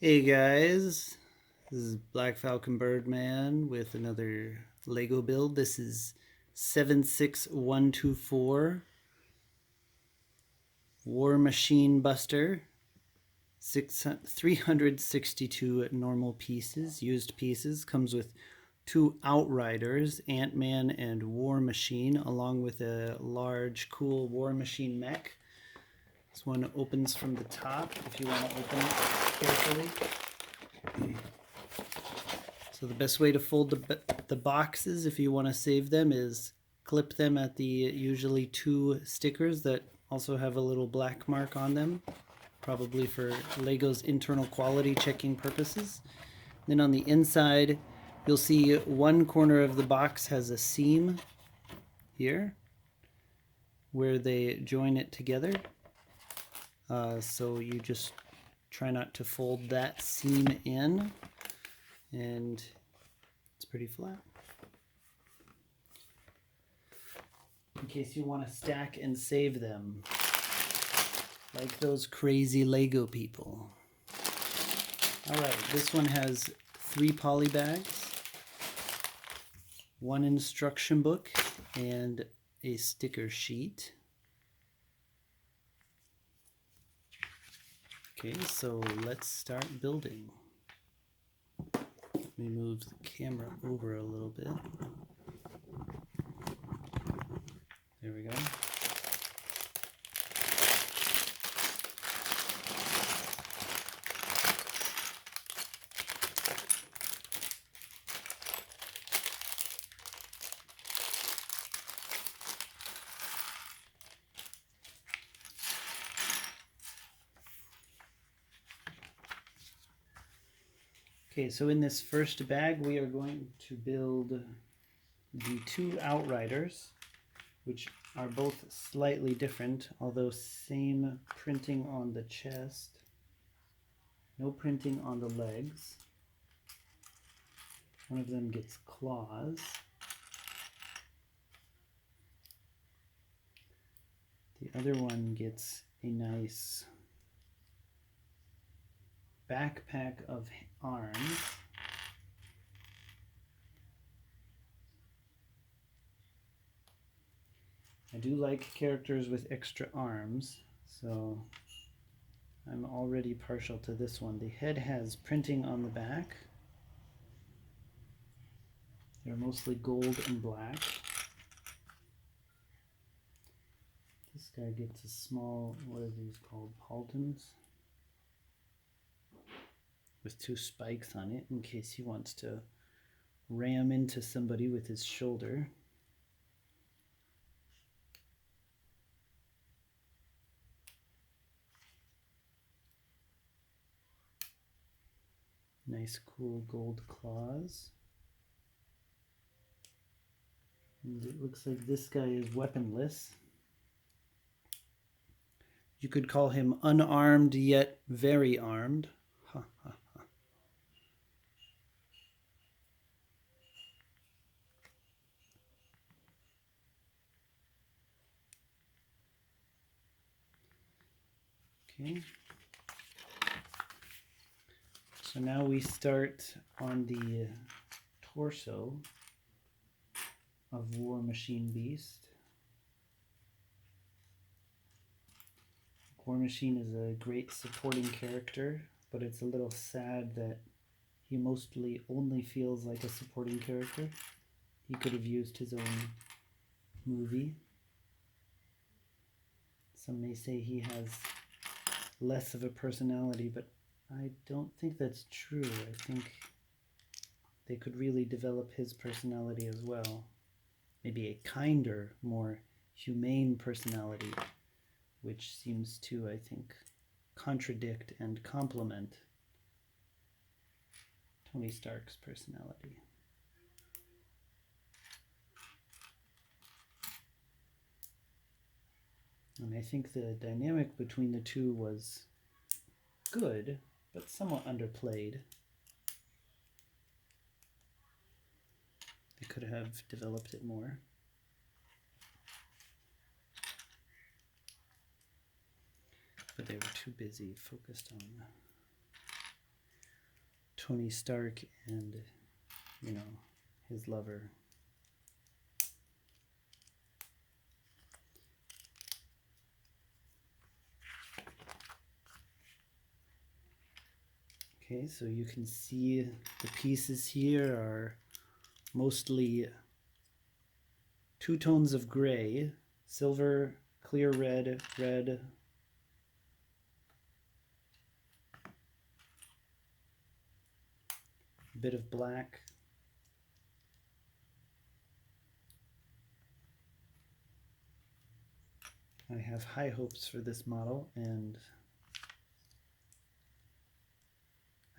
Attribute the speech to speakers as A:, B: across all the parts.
A: Hey guys, this is Black Falcon Birdman with another Lego build. This is 76124 War Machine Buster. 362 normal pieces, used pieces. Comes with two Outriders, Ant-Man and War Machine, along with a large, cool War Machine mech. This one opens from the top if you want to open it carefully. So the best way to fold the boxes if you want to save them is clip them at the usually two stickers that also have a little black mark on them, probably for Lego's internal quality checking purposes. Then on the inside, you'll see one corner of the box has a seam here where they join it together. So you just try not to fold that seam in, and it's pretty flat. In case you want to stack and save them, like those crazy Lego people. Alright, this one has 3 poly bags, 1 instruction book, and a sticker sheet. Okay, so let's start building. Let me move the camera over a little bit. There we go. Okay, so in this first bag we are going to build the 2 Outriders, which are both slightly different, although same printing on the chest. No printing on the legs. One of them gets claws. The other one gets a nice backpack of arms. I do like characters with extra arms, so I'm already partial to this one. The head has printing on the back. They're mostly gold and black. This guy gets a small, what are these called, pauldrons? With 2 spikes on it in case he wants to ram into somebody with his shoulder. Nice cool gold claws. And it looks like this guy is weaponless. You could call him unarmed yet very armed. Ha ha ha. Okay. So now we start on the torso of War Machine Beast. War Machine is a great supporting character, but it's a little sad that he mostly only feels like a supporting character. He could have used his own movie. Some may say he has less of a personality, but I don't think that's true. I think they could really develop his personality as well. Maybe a kinder, more humane personality, which seems to, I think, contradict and complement Tony Stark's personality. And I think the dynamic between the two was good, but somewhat underplayed. They could have developed it more. But they were too busy focused on Tony Stark and, you know, his lover. Okay, so you can see the pieces here are mostly two tones of gray, silver, clear red, red, a bit of black. I have high hopes for this model, and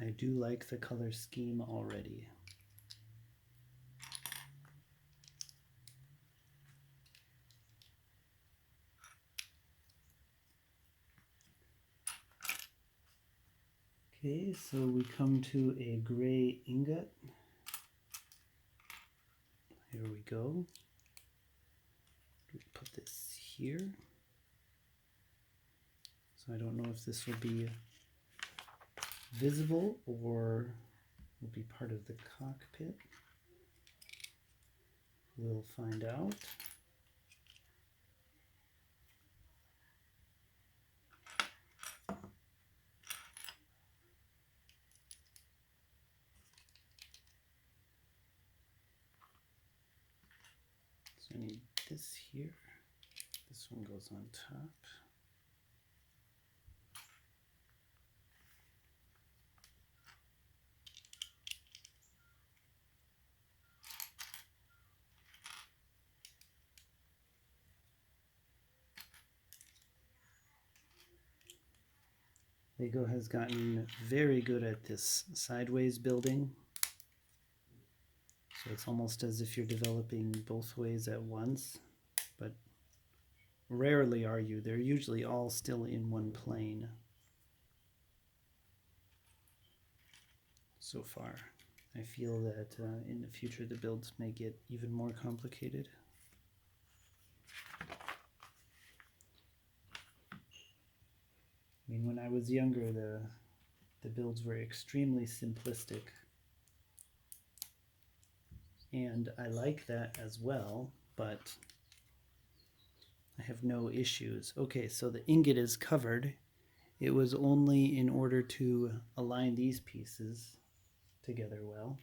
A: I do like the color scheme already. Okay, so we come to a gray ingot. Here we go. We put this here. So I don't know if this will be visible or will be part of the cockpit. We'll find out. So I need this here. This one goes on top. Lego has gotten very good at this sideways building. So it's almost as if you're developing both ways at once, but rarely are you. They're usually all still in one plane so far. I feel that in the future the builds may get even more complicated. I mean, when I was younger, the builds were extremely simplistic. And I like that as well, but I have no issues. Okay, so the ingot is covered. It was only in order to align these pieces together well.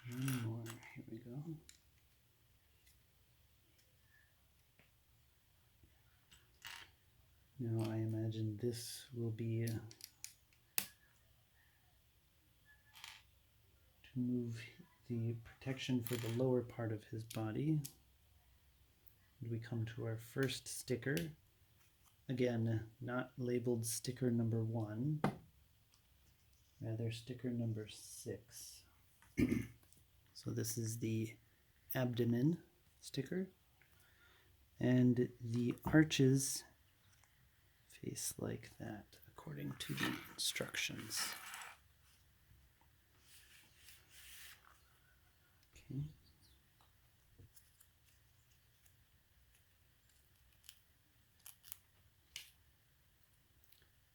A: One more, here we go. Now I imagine this will be to move the protection for the lower part of his body. And we come to our first sticker. Again, not labeled sticker number 1, rather sticker number 6. So this is the abdomen sticker, and the arches face like that according to the instructions. Okay.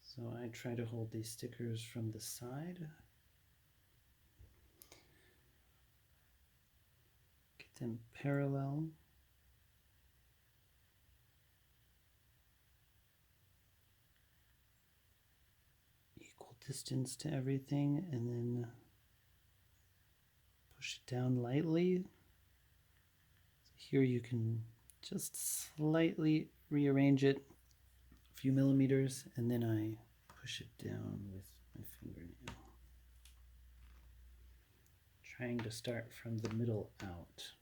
A: So I try to hold these stickers from the side. Get them parallel. Equal distance to everything, and then push it down lightly. So here you can just slightly rearrange it a few millimeters, and then I push it down with my fingernail, trying to start from the middle out.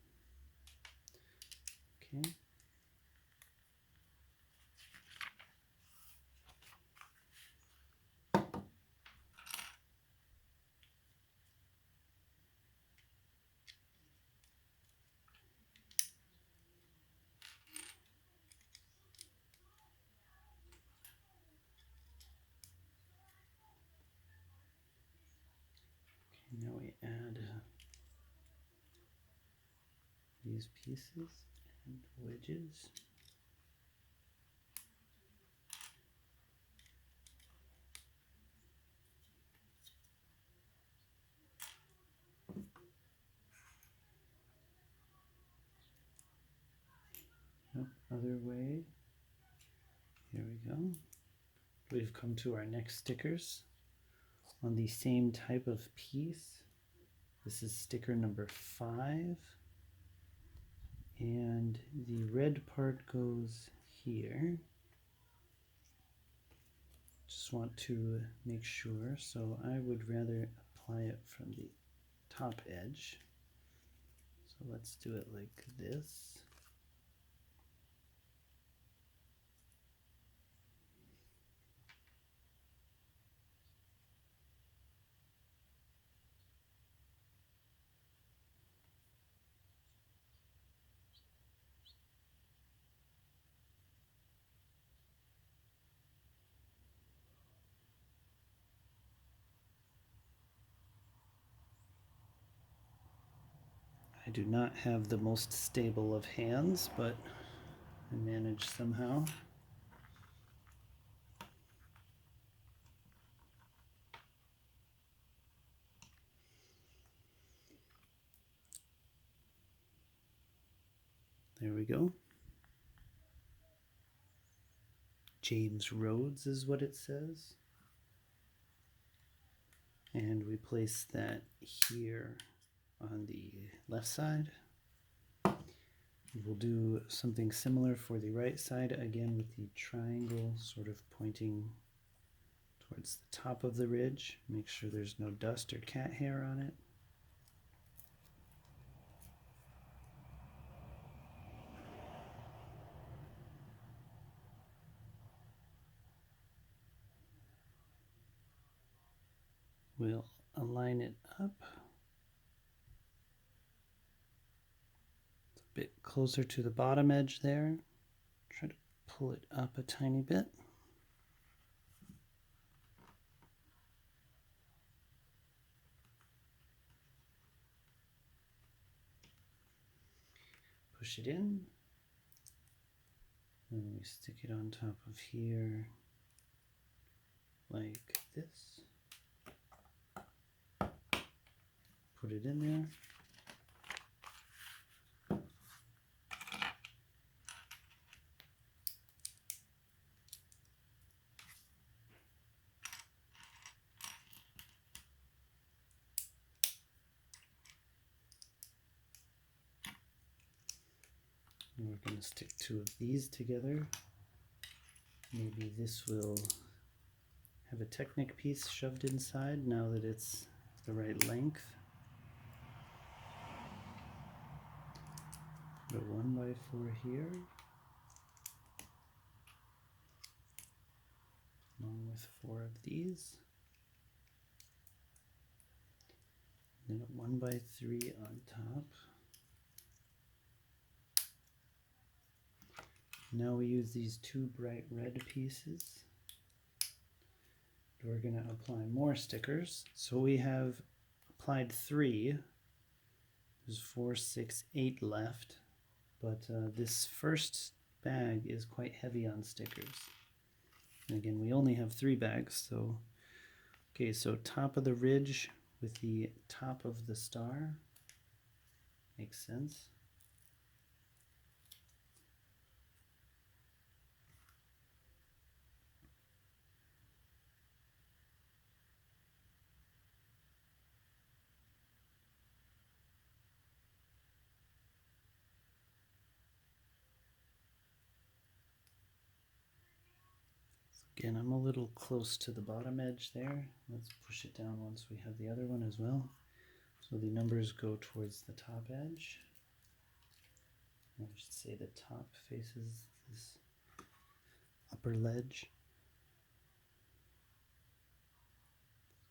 A: Okay. Now we add these pieces and wedges. Nope, other way. Here we go. We've come to our next stickers on the same type of piece. This is sticker number 5. And the red part goes here. Just want to make sure, so I would rather apply it from the top edge. So let's do it like this. I do not have the most stable of hands, but I manage somehow. There we go. James Rhodes is what it says. And we place that here on the left side. We'll do something similar for the right side, again with the triangle sort of pointing towards the top of the ridge. Make sure there's no dust or cat hair on it. We'll align it up. It's a bit closer to the bottom edge there. Try to pull it up a tiny bit. Push it in. And we stick it on top of here like this. Put it in there. And we're going to stick 2 of these together. Maybe this will have a Technic piece shoved inside now that it's the right length. Put a 1x4 here, along with 4 of these. And then a 1x3 on top. Now we use these 2 bright red pieces. We're going to apply more stickers. So we have applied 3. There's 4, 6, 8 left. But this first bag is quite heavy on stickers. And again, we only have 3 bags. So, okay, so top of the ridge with the top of the star. Makes sense. Again, I'm a little close to the bottom edge there. Let's push it down once we have the other one as well. So the numbers go towards the top edge. I should say the top faces this upper ledge.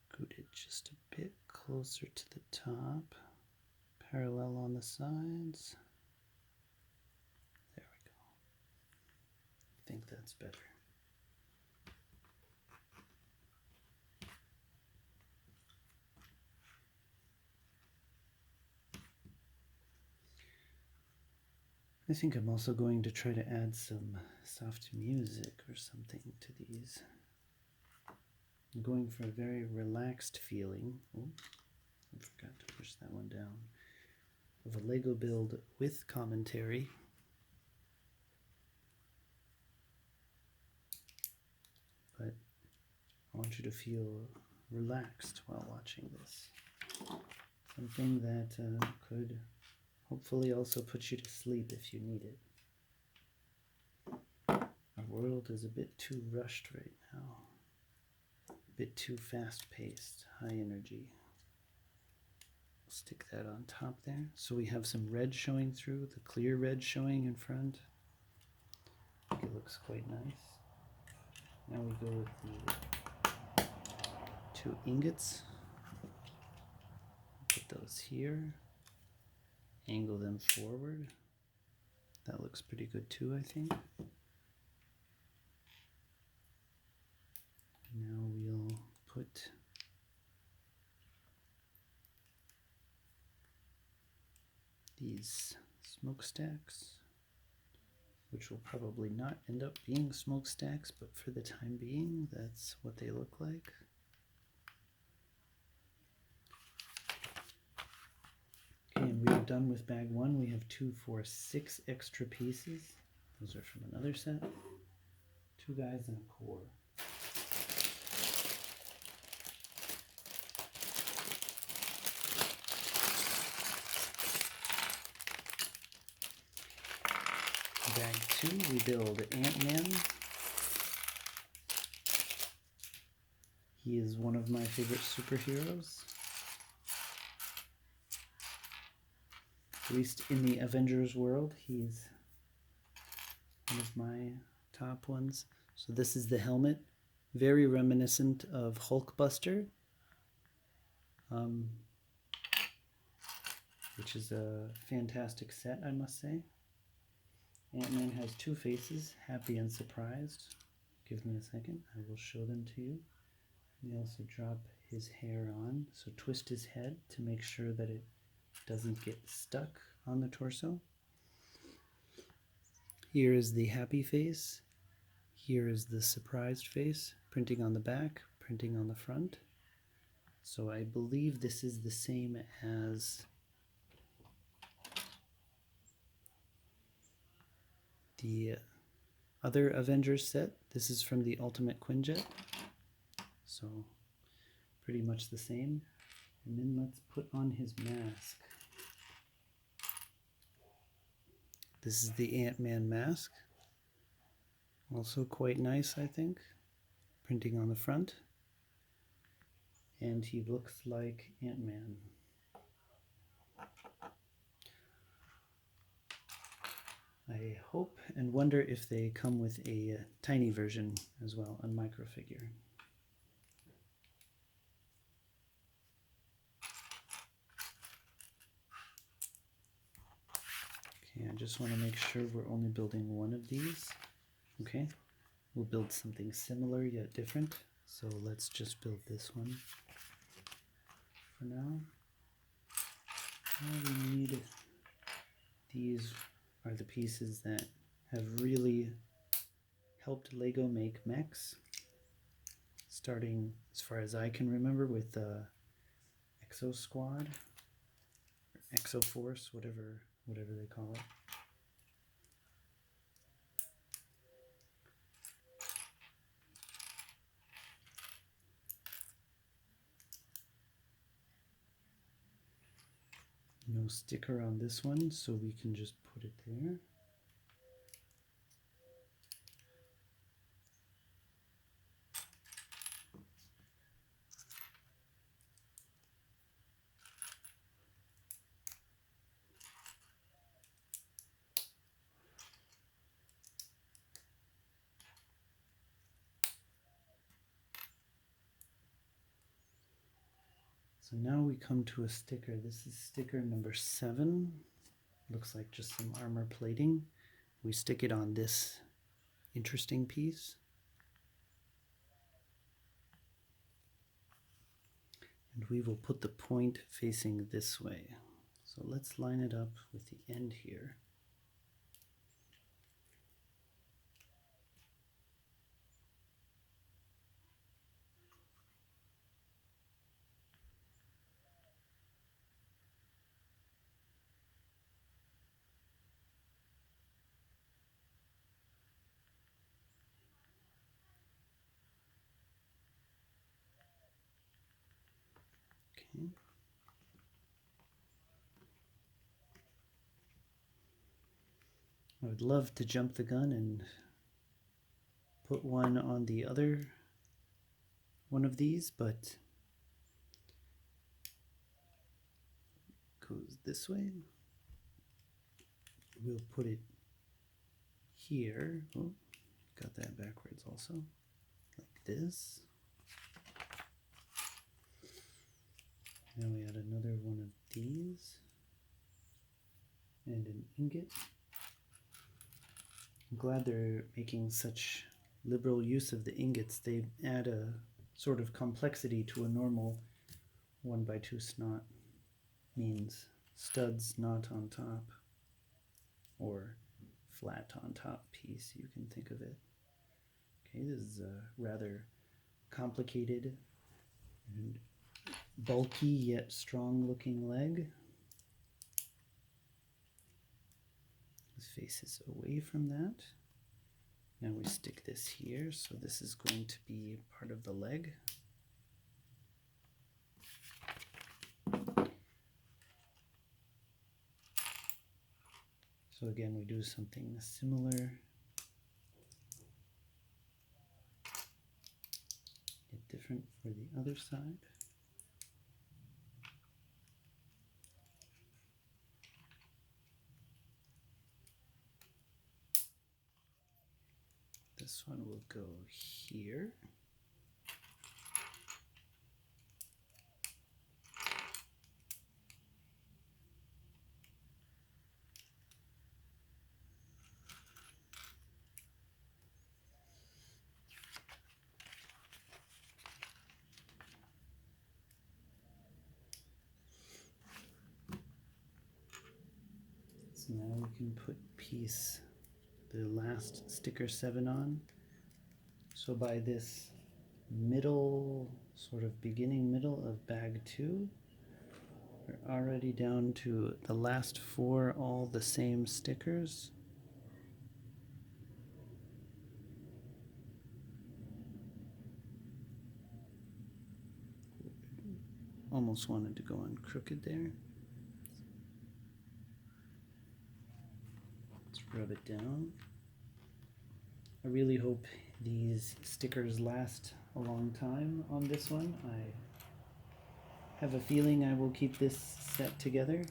A: Scoot it just a bit closer to the top. Parallel on the sides. There we go. I think that's better. I think I'm also going to try to add some soft music or something to these. I'm going for a very relaxed feeling. Oh, I forgot to push that one down. Of a Lego build with commentary. But I want you to feel relaxed while watching this. Something that could hopefully also put you to sleep if you need it. Our world is a bit too rushed right now. A bit too fast-paced, high energy. Stick that on top there. So we have some red showing through, the clear red showing in front. I think it looks quite nice. Now we go with the 2 ingots. Put those here. Angle them forward. That looks pretty good too, I think. Now we'll put these smokestacks, which will probably not end up being smokestacks, but for the time being, that's what they look like. Okay, and we are done with bag 1. We have 2, 4, 6 extra pieces. Those are from another set. 2 guys and a core. Bag 2, we build Ant-Man. He is one of my favorite superheroes. At least in the Avengers world, he's one of my top ones. So this is the helmet, very reminiscent of Hulkbuster, which is a fantastic set, I must say. Ant-Man has 2 faces, happy and surprised. Give me a second, I will show them to you. We also drop his hair on, so twist his head to make sure that it doesn't get stuck on the torso. Here is the happy face. Here is the surprised face, printing on the back, printing on the front. So I believe this is the same as the other Avengers set. This is from the Ultimate Quinjet. So pretty much the same. And then let's put on his mask. This is the Ant-Man mask. Also quite nice, I think. Printing on the front. And he looks like Ant-Man. I hope and wonder if they come with a tiny version as well, a micro figure. Okay, I just want to make sure we're only building one of these. Okay, we'll build something similar yet different. So let's just build this one for now. All we need, these are the pieces that have really helped Lego make mechs, starting as far as I can remember with the Exo Squad, or Exo Force, whatever they call it. No sticker on this one, so we can just put it there. So now we come to a sticker. This is sticker number 7. Looks like just some armor plating. We stick it on this interesting piece. And we will put the point facing this way. So let's line it up with the end here. Okay. I would love to jump the gun and put one on the other one of these, but goes this way. We'll put it here. Oh, got that backwards also, like this. Now we add another one of these and an ingot. I'm glad they're making such liberal use of the ingots. They add a sort of complexity to a normal 1x2 snot. Means studs not on top, or flat on top piece, you can think of it. Okay, this is a rather complicated and bulky yet strong looking leg. This faces away from that. Now we stick this here, so this is going to be part of the leg. So again, we do something similar. Yet different for the other side. This one will go here. So now we can put the last sticker 7 on. So by this middle, sort of beginning middle of bag 2, we're already down to the last 4, all the same stickers. Almost wanted to go on crooked there. Let's rub it down. I really hope these stickers last a long time on this one. I have a feeling I will keep this set together.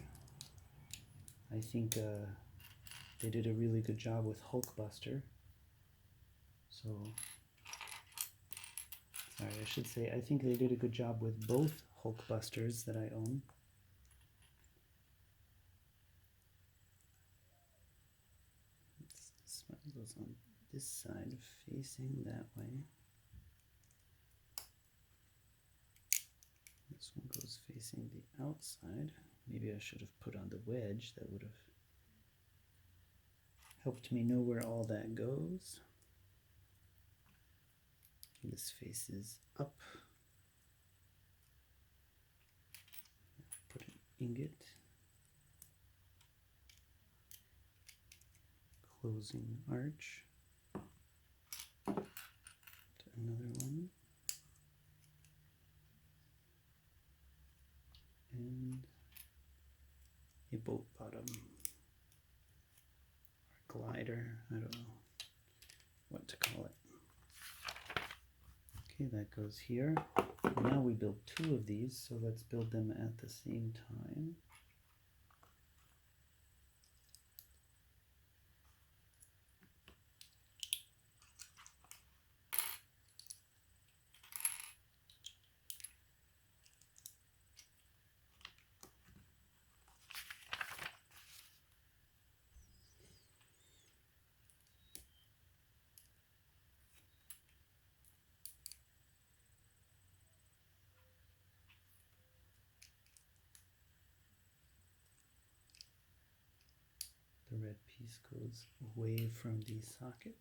A: I think they did a really good job with Hulkbuster. So, sorry, I should say, I think they did a good job with both Hulkbusters that I own. This one goes on this side, facing that way. This one goes facing the outside. Maybe I should have put on the wedge. That would have helped me know where all that goes. This faces up. Put an ingot. Closing arch. Another one. And a boat bottom. Or glider. I don't know what to call it. Okay, that goes here. Now we build 2 of these, so let's build them at the same time. The red piece goes away from the socket.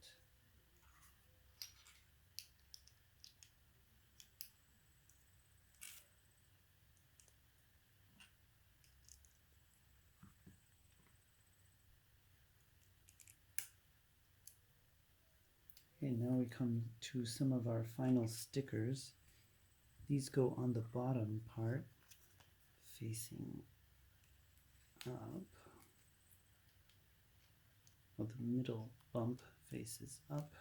A: Okay, now we come to some of our final stickers. These go on the bottom part. facing up. Well, the middle bump faces up.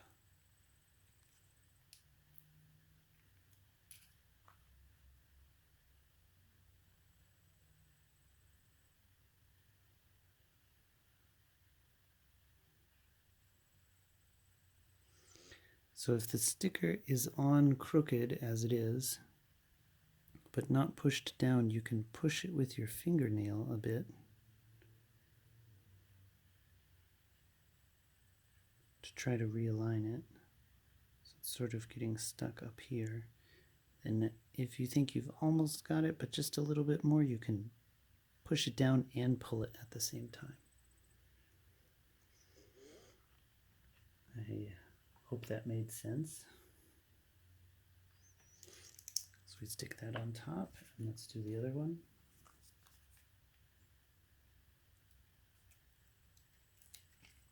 A: So if the sticker is on crooked, as it is, but not pushed down, you can push it with your fingernail a bit to try to realign it. So it's sort of getting stuck up here. And if you think you've almost got it, but just a little bit more, you can push it down and pull it at the same time. I hope that made sense. So we stick that on top, and let's do the other one.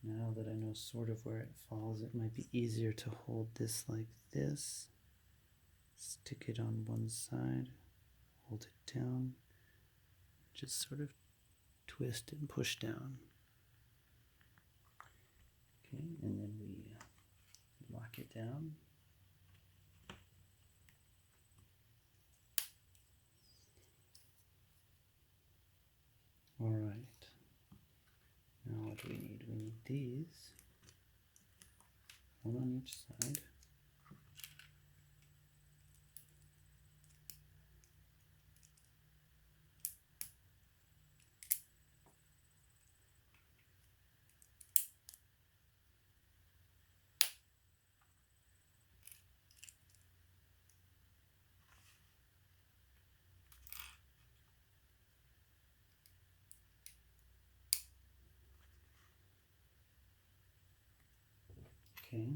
A: Now that I know sort of where it falls, it might be easier to hold this like this. Stick it on one side, hold it down, just sort of twist and push down. Okay, and then we lock it down. All right. Now what do we need? We need these, one on each side. Okay,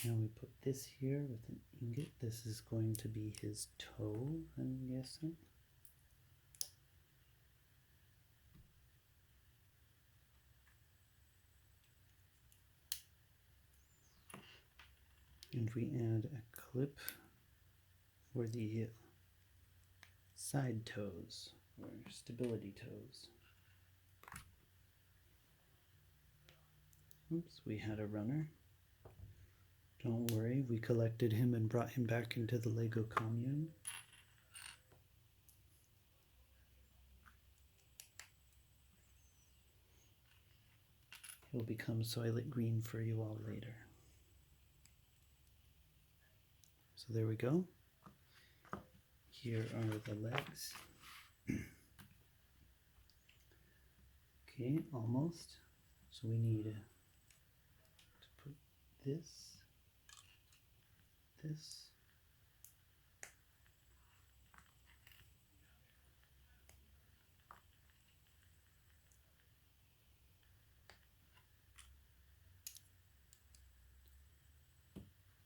A: now we put this here with an ingot. This is going to be his toe, I'm guessing. And we add a clip for the side toes, or stability toes. Oops, we had a runner. Don't worry, we collected him and brought him back into the Lego commune. He'll become Soylent Green for you all later. So there we go. Here are the legs. Okay, almost. So we need to put this,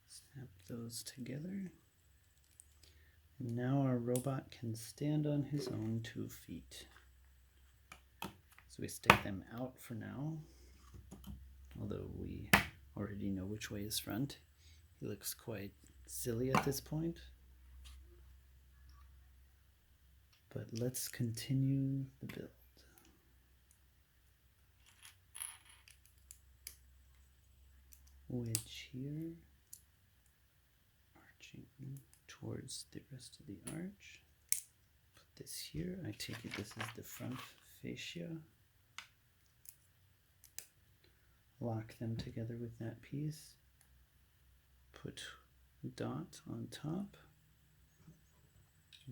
A: snap those together. And now our robot can stand on his own 2 feet. So we stick them out for now, although we already know which way is front. He looks quite silly at this point. But let's continue the build. Wedge here, arching towards the rest of the arch. Put this here. I take it this is the front fascia. Lock them together with that piece. Put a dot on top.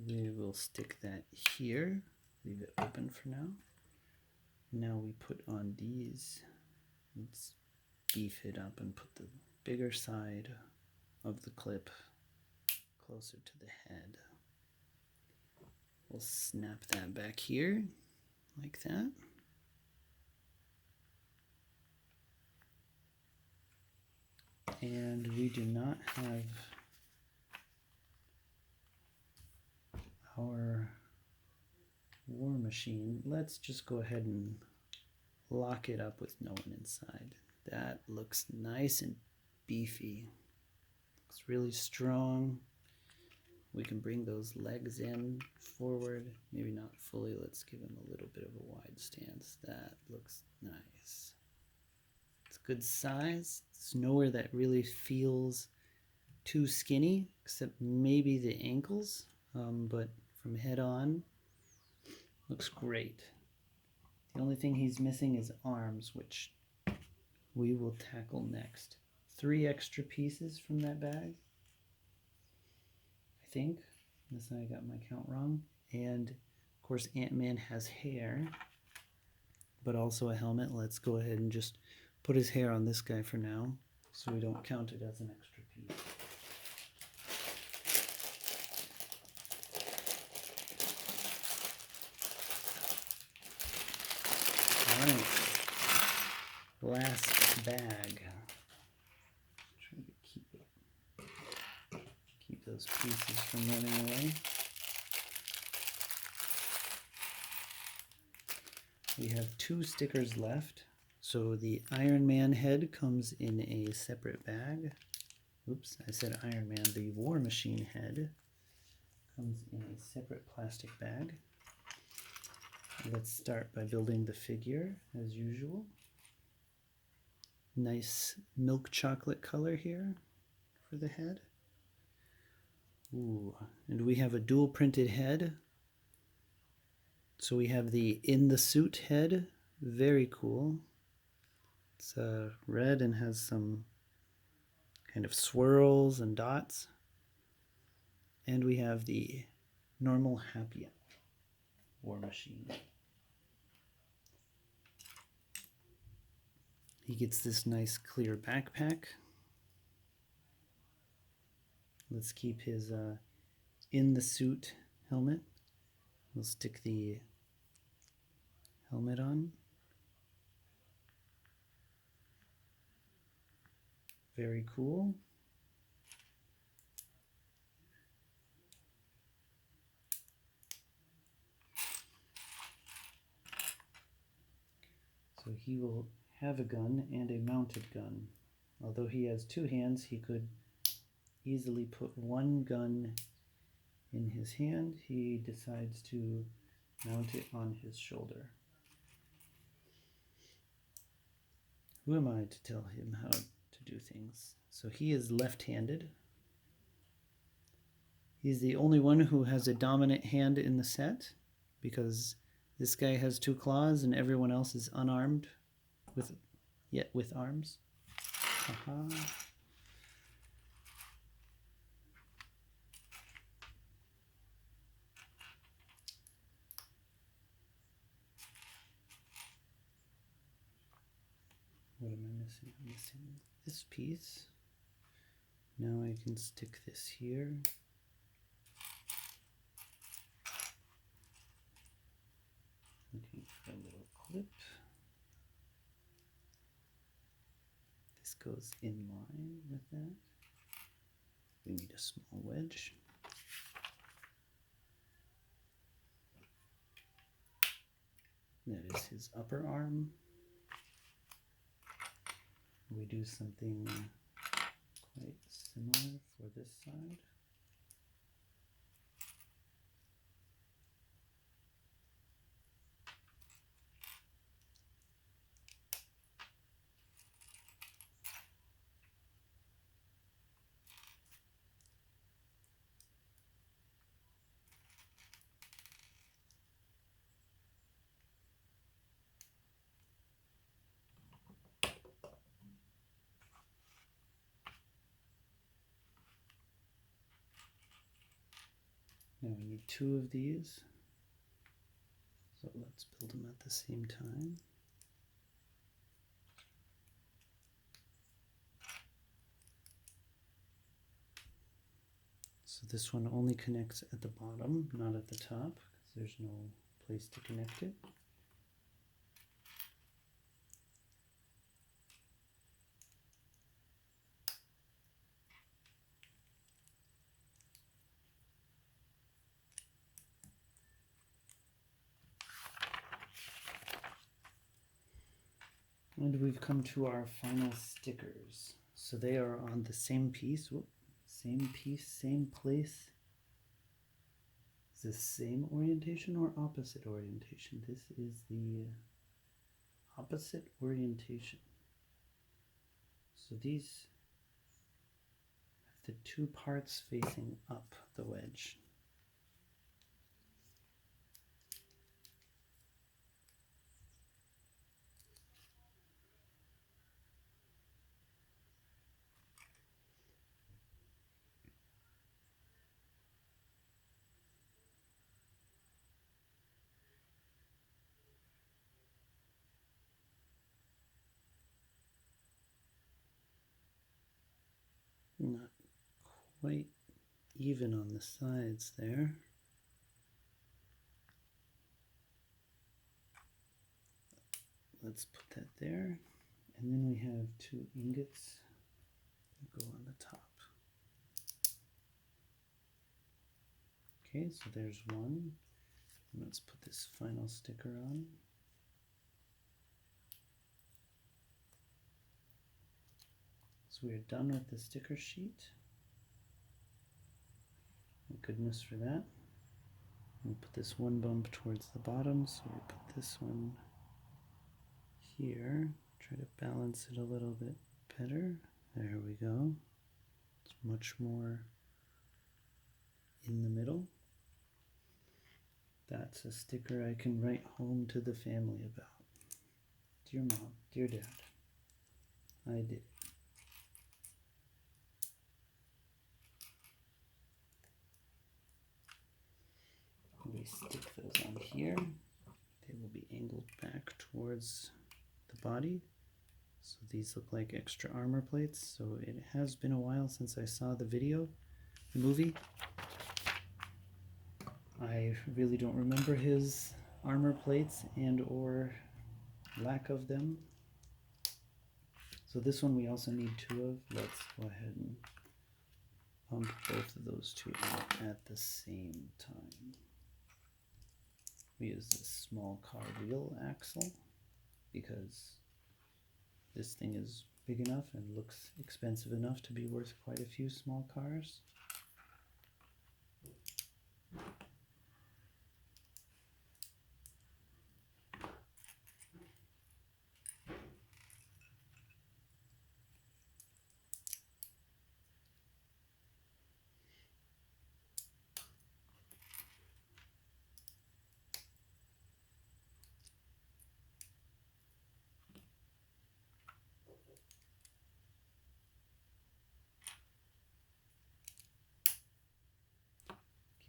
A: We will stick that here. Leave it open for now. Now we put on these. Let's beef it up and put the bigger side of the clip closer to the head. We'll snap that back here like that. And we do not have our war machine. Let's just go ahead and lock it up with no one inside. That looks nice and beefy. Looks really strong. we can bring those legs in forward, maybe not fully. Let's give him a little bit of a wide stance. That looks nice. It's good size. It's nowhere that really feels too skinny, except maybe the ankles, but from head on, looks great. The only thing he's missing is arms, which we will tackle next. 3 extra pieces from that bag, I think, unless I got my count wrong. And of course Ant-Man has hair, but also a helmet. Let's go ahead and just put his hair on this guy for now, so we don't count it as an extra piece. Alright, last bag. Try to keep those pieces from running away. We have 2 stickers left. So the Iron Man head comes in a separate bag. Oops, I said Iron Man. The War Machine head comes in a separate plastic bag. Let's start by building the figure as usual. Nice milk chocolate color here for the head. Ooh, and we have a dual printed head. So we have the in the suit head, very cool. It's red and has some kind of swirls and dots. And we have the normal happy War Machine. He gets this nice clear backpack. Let's keep his in the suit helmet. We'll stick the helmet on. Very cool. So he will have a gun and a mounted gun. Although he has 2 hands, he could easily put one gun in his hand. He decides to mount it on his shoulder. Who am I to tell him how to do things? So he is left-handed. He's the only one who has a dominant hand in the set, because this guy has 2 claws and everyone else is unarmed, yet with arms. Aha. What am I missing? I'm missing this piece. Now I can stick this here. Looking for a little clip. This goes in line with that. We need a small wedge. That is his upper arm. We do something quite similar for this side. Now we need 2 of these, so let's build them at the same time. So this one only connects at the bottom, not at the top, because there's no place to connect it. And we've come to our final stickers. So they are on the same piece, same place Is this same orientation or opposite orientation? This is the opposite orientation. So these have the two parts facing up the wedge. Not quite even on the sides there. Let's put that there. And then we have two ingots that go on the top. Okay, so there's one. Let's put this final sticker on. So we're done with the sticker sheet. Thank goodness for that. We'll put this one bump towards the bottom, so we'll put this one here. Try to balance it a little bit better. There we go. It's much more in the middle. That's a sticker I can write home to the family about. Dear Mom, dear Dad, I did it. We stick those on here. They will be angled back towards the body. So these look like extra armor plates. So it has been a while since I saw the movie. I really don't remember his armor plates and or lack of them. So this one we also need two of. Let's go ahead and pump both of those two out at the same time. We use this small car wheel axle because this thing is big enough and looks expensive enough to be worth quite a few small cars.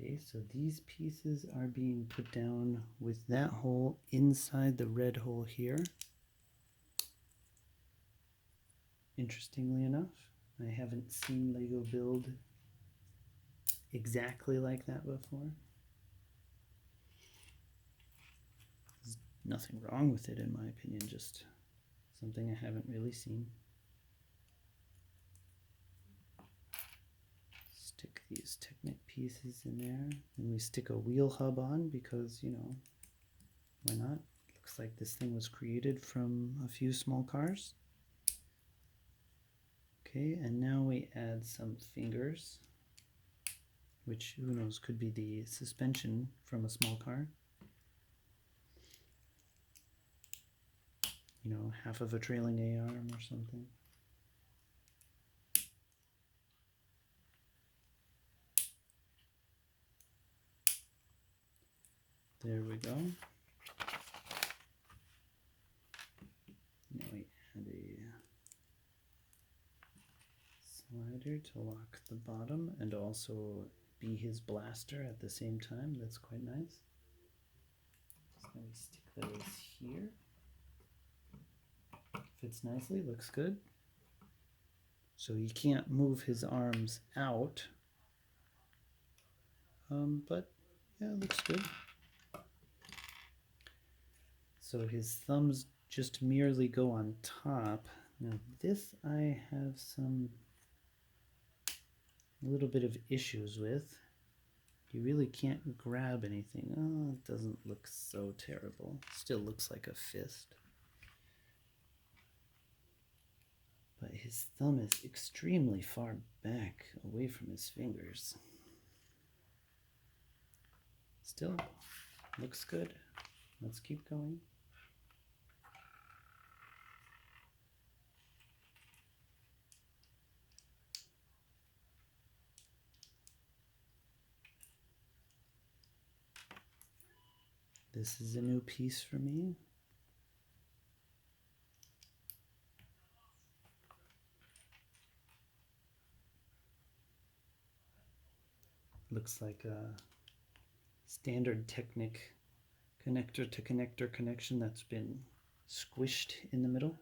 A: Okay, so these pieces are being put down with that hole inside the red hole here. Interestingly enough, I haven't seen Lego build exactly like that before. There's nothing wrong with it in my opinion, just something I haven't really seen. Stick these Technic pieces in there, and we stick a wheel hub on because, you know, why not? Looks like this thing was created from a few small cars. Okay, and now we add some fingers, which, who knows, could be the suspension from a small car. You know, half of a trailing A-arm or something. There we go. Now we add a slider to lock the bottom and also be his blaster at the same time. That's quite nice. So now we stick those here. Fits nicely, looks good. So he can't move his arms out. But yeah, it looks good. So his thumbs just merely go on top. Now this I have a little bit of issues with. You really can't grab anything. Oh, it doesn't look so terrible. Still looks like a fist. But his thumb is extremely far back away from his fingers. Still looks good. Let's keep going. This is a new piece for me. Looks like a standard Technic connector to connector connection that's been squished in the middle.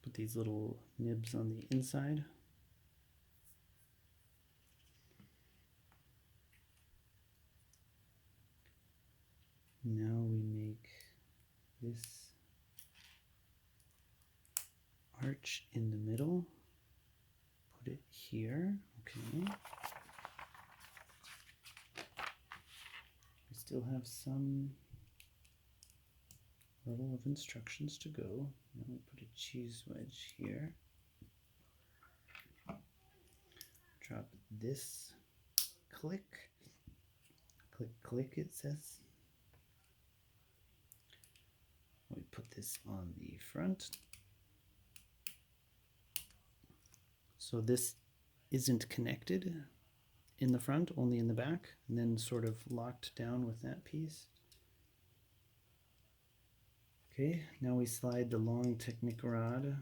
A: Put these little nibs on the inside. Now we make this arch in the middle. Put it here. Okay. We still have some level of instructions to go. Now we put a cheese wedge here. Drop this. Click. Click, click, it says. We put this on the front. So this isn't connected in the front, only in the back, and then sort of locked down with that piece. Okay, now we slide the long Technic rod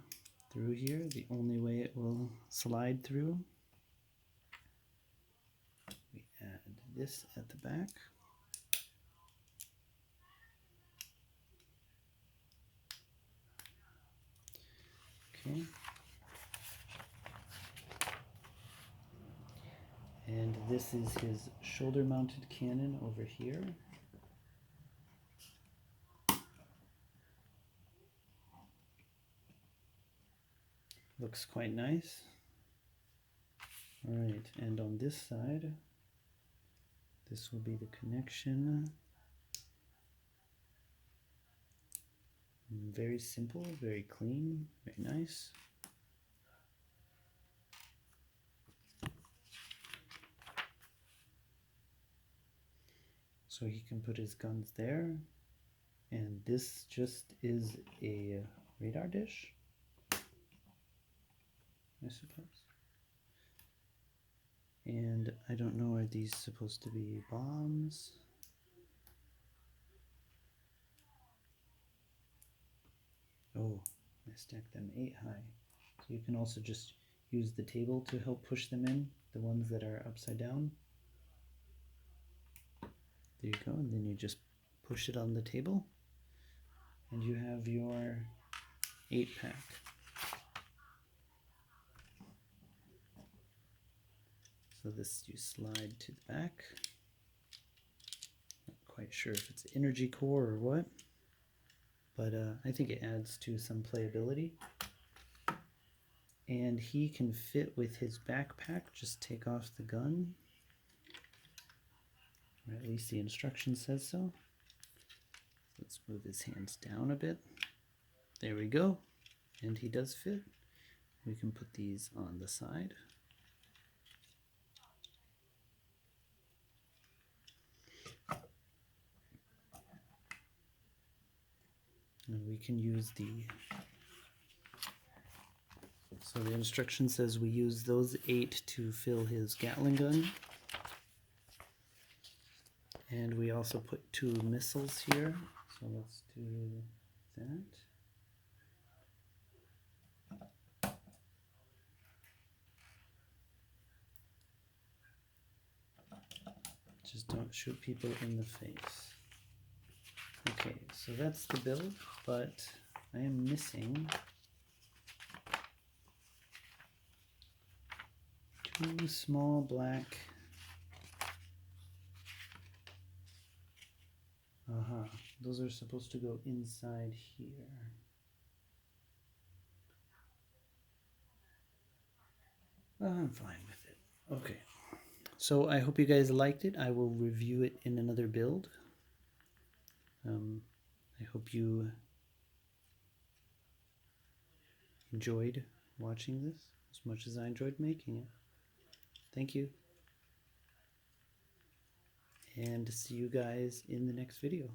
A: through here, the only way it will slide through. We add this at the back. Okay. And this is his shoulder-mounted cannon over here. Looks quite nice. All right, and on this side, this will be the connection. Very simple, very clean, very nice. So he can put his guns there. And this just is a radar dish, I suppose. And I don't know, are these supposed to be bombs? Oh, I stacked them 8 high. So you can also just use the table to help push them in, the ones that are upside down. There you go, and then you just push it on the table, and you have your 8-pack. So this you slide to the back. Not quite sure if it's energy core or what, but I think it adds to some playability. And he can fit with his backpack. Just take off the gun, or at least the instruction says so. Let's move his hands down a bit. There we go. And he does fit. We can put these on the side. And we can use so the instruction says we use those 8 to fill his Gatling gun. And we also put 2 missiles here. So let's do that. Just don't shoot people in the face. Okay, so that's the build, but I am missing 2 small black. Those are supposed to go inside here. I'm fine with it. Okay. So I hope you guys liked it. I will review it in another build. I hope you enjoyed watching this as much as I enjoyed making it. Thank you. and see you guys in the next video.